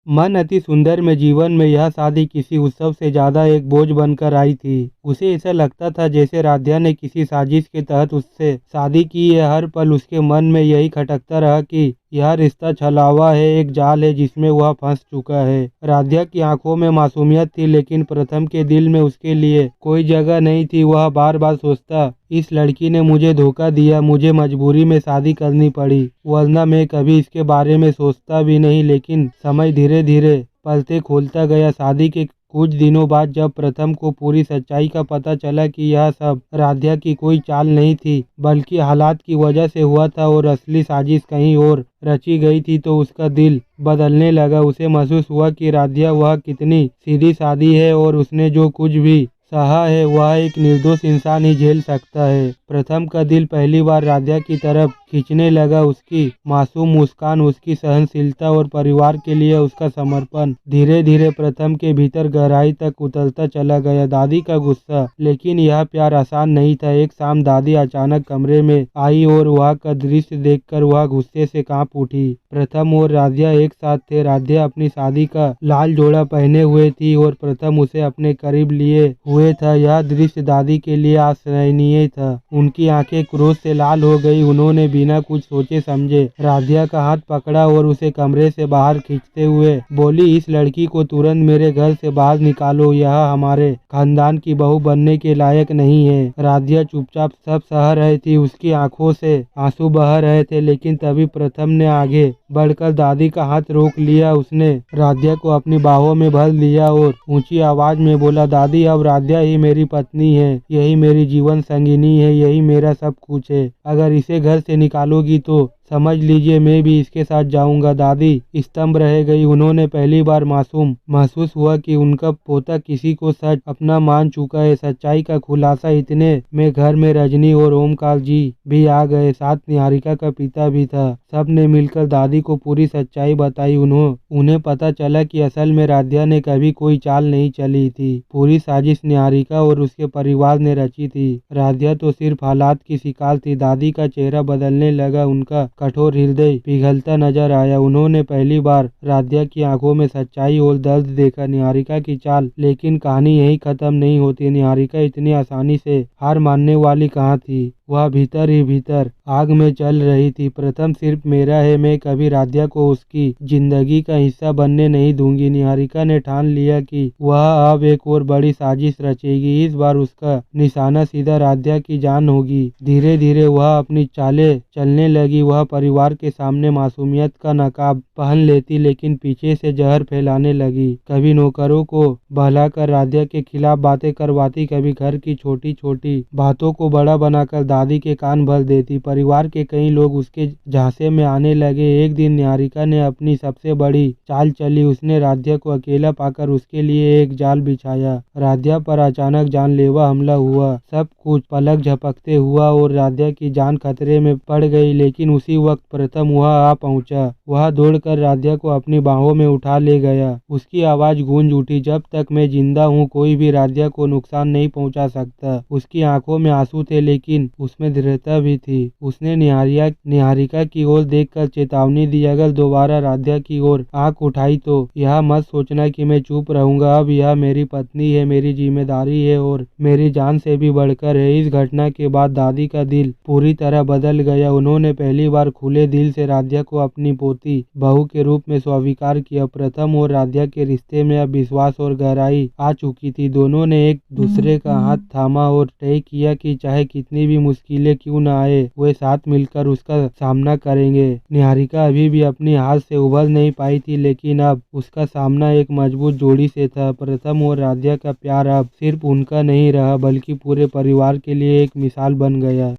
मन अति सुंदर में जीवन में यह शादी किसी उत्सव से ज्यादा एक बोझ बनकर आई थी। उसे ऐसा लगता था जैसे राध्या ने किसी साजिश के तहत उससे शादी की है। हर पल उसके मन में यही खटकता रहा कि यह रिश्ता छलावा है, एक जाल है जिसमें वह फंस चुका है। राध्या की आंखों में मासूमियत थी, लेकिन प्रथम के दिल में उसके लिए कोई जगह नहीं थी। वह बार बार सोचता, इस लड़की ने मुझे धोखा दिया, मुझे मजबूरी में शादी करनी पड़ी, वरना मैं कभी इसके बारे में सोचता भी नहीं। लेकिन समय धीरे धीरे पलते खोलता गया। शादी के कुछ दिनों बाद जब प्रथम को पूरी सच्चाई का पता चला कि यह सब राध्या की कोई चाल नहीं थी, बल्कि हालात की वजह से हुआ था और असली साजिश कहीं और रची गई थी, तो उसका दिल बदलने लगा। उसे महसूस हुआ कि राध्या वह कितनी सीधी सादी है और उसने जो कुछ भी सहा है वह एक निर्दोष इंसान ही झेल सकता है। प्रथम का दिल पहली बार राध्या की तरफ खींचने लगा। उसकी मासूम मुस्कान, उसकी सहनशीलता और परिवार के लिए उसका समर्पण धीरे धीरे प्रथम के भीतर गहराई तक उतरता चला गया। दादी का गुस्सा, लेकिन यह प्यार आसान नहीं था। एक शाम दादी अचानक कमरे में आई और वहाँ का दृश्य देखकर वह गुस्से से कांप उठी। प्रथम और राध्या एक साथ थे। राध्या अपनी शादी का लाल जोड़ा पहने हुए थी और प्रथम उसे अपने करीब लिए हुए था। यह दृश्य दादी के लिए असहनीय था। उनकी आंखें क्रोध से लाल हो गई। उन्होंने बिना कुछ सोचे समझे राध्या का हाथ पकड़ा और उसे कमरे से बाहर खींचते हुए बोली, इस लड़की को तुरंत मेरे घर से बाहर निकालो, यह हमारे खानदान की बहू बनने के लायक नहीं है। राध्या चुपचाप सब सह रही थी, उसकी आंखों से आंसू बह रहे थे, लेकिन तभी प्रथम ने आगे बढ़कर दादी का हाथ रोक लिया। उसने राध्या को अपनी बाहों में भर लिया और ऊंची आवाज में बोला, दादी अब राध्या ही मेरी पत्नी है, यही मेरी जीवन संगिनी है, यही मेरा सब कुछ है। अगर इसे घर से निकालोगी तो समझ लीजिए मैं भी इसके साथ जाऊंगा। दादी स्तंभ रह गई। उन्होंने पहली बार मासूम महसूस हुआ कि उनका पोता किसी को सच अपना मान चुका है। सच्चाई का खुलासा इतने में घर में रजनी और ओमकार जी भी आ गए, साथ निहारिका का पिता भी था। सब ने मिलकर दादी को पूरी सच्चाई बताई। उन्हें पता चला कि असल में राध्या ने कभी कोई चाल नहीं चली थी। पूरी साजिश निहारिका और उसके परिवार ने रची थी। राध्या तो सिर्फ हालात की शिकार थी। दादी का चेहरा बदलने लगा, उनका कठोर हृदय पिघलता नजर आया। उन्होंने पहली बार राध्या की आंखों में सच्चाई और दर्द देखा। निहारिका की चाल, लेकिन कहानी यही खत्म नहीं होती। निहारिका इतनी आसानी से हार मानने वाली कहाँ थी। वह भीतर ही भीतर आग में चल रही थी। प्रथम सिर्फ मेरा है, मैं कभी राध्या को उसकी जिंदगी का हिस्सा बनने नहीं दूंगी। निहारिका ने ठान लिया कि वह अब एक और बड़ी साजिश रचेगी। इस बार उसका निशाना सीधा राध्या की जान होगी। धीरे धीरे वह अपनी चालें चलने लगी। वह परिवार के सामने मासूमियत का नकाब पहन लेती, लेकिन पीछे से जहर फैलाने लगी। कभी नौकरों को बहलाकर राध्या के खिलाफ बातें करवाती, कभी घर की छोटी छोटी बातों को बड़ा बनाकर दादी के कान भर देती। परिवार के कई लोग उसके झांसे में आने लगे। एक दिन निहारिका ने अपनी सबसे बड़ी चाल चली। उसने राध्या को अकेला पाकर उसके लिए एक जाल बिछाया। राध्या पर अचानक जानलेवा हमला हुआ। सब कुछ पलक झपकते हुआ और राध्या की जान खतरे में पड़ गई। लेकिन उसी वक्त प्रथम वहां आ पहुंचा। वह दौड़कर राध्या को अपनी बाहों में उठा ले गया। उसकी आवाज गूंज उठी, जब तक मैं जिंदा हूँ कोई भी राध्या को नुकसान नहीं पहुंचा सकता। उसकी आंखों में आंसू थे, लेकिन उसमें दृढ़ता भी थी। उसने निहारिका की ओर देखकर चेतावनी दी, अगर दोबारा राध्या की ओर आंख उठाई तो यह मत सोचना कि मैं चुप रहूंगा। अब यह मेरी पत्नी है, मेरी जिम्मेदारी है और मेरी जान से भी बढ़कर है। इस घटना के बाद दादी का दिल पूरी तरह बदल गया। उन्होंने पहली बार खुले दिल से राध्या को अपनी पोती बहू के रूप में स्वीकार किया। प्रथम और राध्या के रिश्ते में अब विश्वास और गहराई आ चुकी थी। दोनों ने एक दूसरे का हाथ थामा और तय किया कि चाहे कितनी भी मुश्किलें क्यों न आए, वे साथ मिलकर उसका सामना करेंगे। निहारिका अभी भी अपनी हार से उभर नहीं पाई थी, लेकिन अब उसका सामना एक मजबूत जोड़ी से था। प्रथम और राध्या का प्यार अब सिर्फ उनका नहीं रहा, बल्कि पूरे परिवार के लिए एक मिसाल बन गया।